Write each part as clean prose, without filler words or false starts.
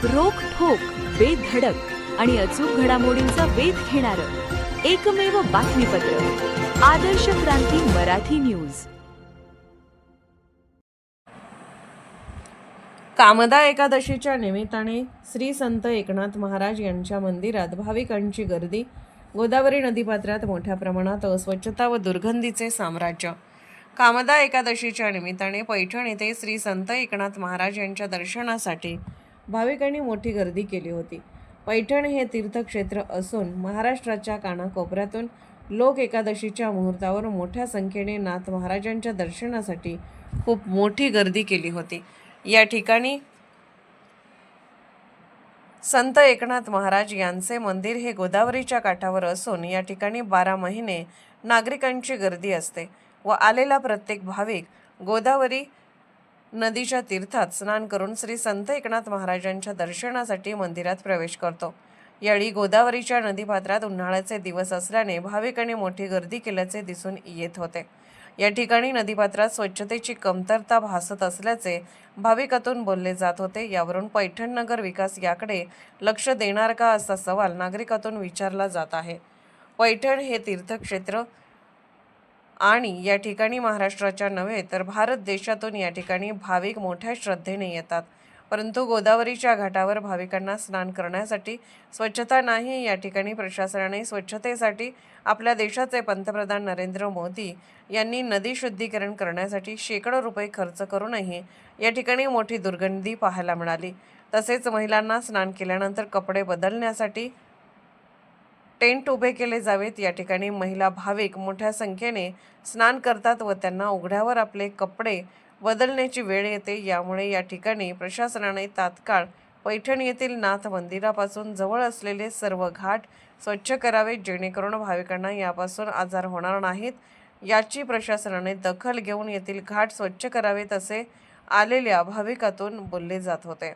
रोखठोक, बेधडक आणि अचूक घडामोडींचा वेध घेणारं एकमेव बातमीपत्र आदर्श क्रांती मराठी न्यूज। कामदा एकादशीच्या निमित्ताने श्री संत एकनाथ महाराज यांच्या मंदिरात भाविकांची गर्दी। गोदावरी नदीपात्रात मोठ्या प्रमाणात अस्वच्छता व दुर्गंधीचे साम्राज्य। कामदा एकादशीच्या निमित्ताने पैठण येथे श्री संत एकनाथ महाराज यांच्या दर्शनासाठी भाविकांनी मोठी गर्दी केली होती। पैठण हे तीर्थक्षेत्र असून महाराष्ट्राच्या कानाकोपऱ्यातून लोक एकादशीच्या मुहूर्तावर मोठ्या संख्येने नाथ महाराजांच्या दर्शनासाठी खूप मोठी गर्दी केली होती। या ठिकाणी संत एकनाथ महाराज यांचे मंदिर हे गोदावरीच्या काठावर असून या ठिकाणी 12 महिने नागरिकांची गर्दी असते व आलेला प्रत्येक भाविक गोदावरी नदीच्या तीर्थात स्नान करून श्री संत एकनाथ महाराजांच्या दर्शनासाठी मंदिरात प्रवेश करतो। यावेळी गोदावरीच्या नदीपात्रात उन्हाळ्याचे दिवस असल्याने भाविकांनी मोठी गर्दी केल्याचे दिसून येत होते। या ठिकाणी नदीपात्रात स्वच्छतेची कमतरता भासत असल्याचे भाविकातून बोलले जात होते। यावरून पैठण नगर विकास याकडे लक्ष देणार का असा सवाल नागरिकातून विचारला जात आहे। पैठण हे तीर्थक्षेत्र आणि या ठिकाणी महाराष्ट्राच्या नव्हे तर भारत देशातून या ठिकाणी भाविक मोठ्या श्रद्धेने येतात, परंतु गोदावरीच्या घाटावर भाविकांना स्नान करण्यासाठी स्वच्छता नाही। या ठिकाणी प्रशासनाने स्वच्छतेसाठी आपल्या देशाचे पंतप्रधान नरेंद्र मोदी यांनी नदी शुद्धीकरण करण्यासाठी शेकडो रुपये खर्च करूनही या ठिकाणी मोठी दुर्गंधी पाहायला मिळाली। तसेच महिलांना स्नान केल्यानंतर कपडे बदलण्यासाठी टेंट उभे केले जावेत। या ठिकाणी महिला भाविक मोठ्या संख्येने स्नान करतात व त्यांना उघड्यावर आपले कपडे बदलण्याची वेळ येते। यामुळे या ठिकाणी प्रशासनाने तात्काळ पैठण येथील नाथ मंदिरापासून जवळ असलेले सर्व घाट स्वच्छ करावे, जेणेकरून भाविकांना यापासून आजार होणार नाहीत। याची प्रशासनाने दखल घेऊन येथील घाट स्वच्छ करावेत असे आलेल्या भाविकातून बोलले जात होते।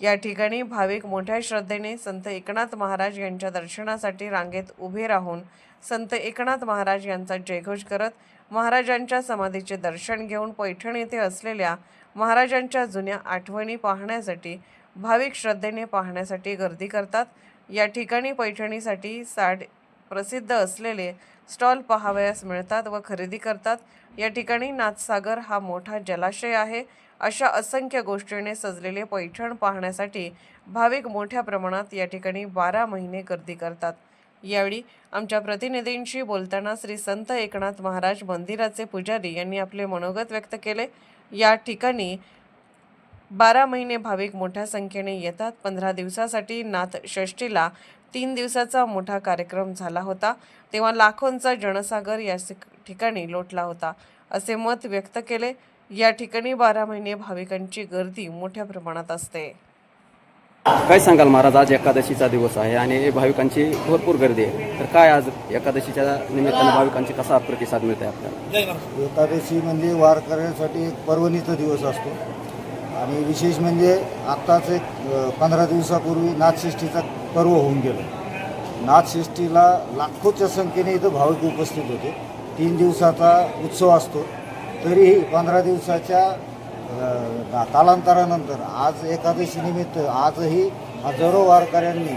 या ठिकाणी भाविक मोठ्या श्रद्धेने संत एकनाथ महाराज यांच्या दर्शनासाठी रांगेत उभे राहून संत एकनाथ महाराज यांचा जयघोष करत महाराजांच्या समाधीचे दर्शन घेऊन पैठण येथे असलेल्या महाराजांच्या जुन्या आठवणी पाहण्यासाठी भाविक श्रद्धेने पाहण्यासाठी गर्दी करतात। या ठिकाणी पैठणीसाठी प्रसिद्ध असलेले स्टॉल पाहावयास मिळतात व खरेदी करतात। या ठिकाणी नाथसागर हा मोठा जलाशय आहे। अशा असंख्य गोष्टींनी सजलेले पैठण पाहण्यासाठी भाविक मोठ्या प्रमाणात या ठिकाणी 12 महिने गर्दी करतात। यावेळी आमच्या प्रतिनिधींशी बोलताना श्री संत एकनाथ महाराज मंदिराचे पुजारी यांनी आपले मनोगत व्यक्त केले। या ठिकाणी 12 महिने भाविक मोठ्या संख्येने येतात। 15 दिवसासाठी नाथ षष्ठीला 3 दिवसाचा मोठा कार्यक्रम झाला होता, तेव्हा लाखोंचा जनसागर या ठिकाणी लोटला होता असे मत व्यक्त केले। या ठिकाणी 12 महिने भाविकांची गर्दी मोठ्या प्रमाणात असते। काय सांगाल महाराज, आज एकादशीचा दिवस आहे आणि भाविकांची भरपूर गर्दी आहे, तर काय आज एकादशीच्या निमित्ताने भाविकांची कसा प्रतिसाद मिळत आहे आपल्याला? एकादशी म्हणजे वारकऱ्यांसाठी एक पर्वणीचा दिवस असतो आणि विशेष म्हणजे आत्ताच एक 15 दिवसापूर्वी नाथषष्ठीचा पर्व होऊन गेलं। नाथषष्ठीला लाखोच्या संख्येने इथं भाविक उपस्थित होते। 3 दिवसाचा उत्सव असतो, तरीही 15 दिवसाच्या कालांतरानंतर आज एकादशी निमित्त आजही हजारो वारकऱ्यांनी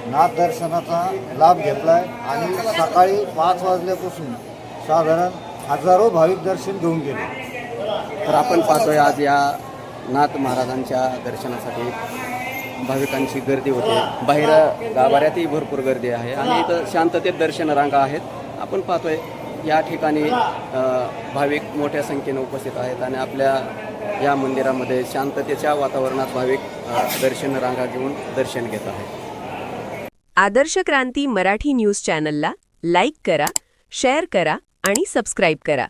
नाथ दर्शनाचा लाभ घेतला आहे आणि सकाळी 5 वाजल्यापासून साधारण हजारो भाविक दर्शन घेऊन गेले। तर आपण पाहतोय आज या नाथ महाराजांच्या दर्शनासाठी भाविकांची गर्दी होते। बाहेर गाभाऱ्यातही भरपूर गर्दी आहे आणि इथं शांततेत दर्शन रांगा आहेत। आपण पाहतोय या ठिकाणी भाविक मोठ्या संख्येने उपस्थित आहेत आणि आपल्या या मंदिरामध्ये शांततेच्या वातावरणात भाविक दर्शन रांगा घेऊन दर्शन घेत आहेत। आदर्श क्रांती मराठी न्यूज चॅनलला लाईक करा, शेअर करा आणि सबस्क्राईब करा।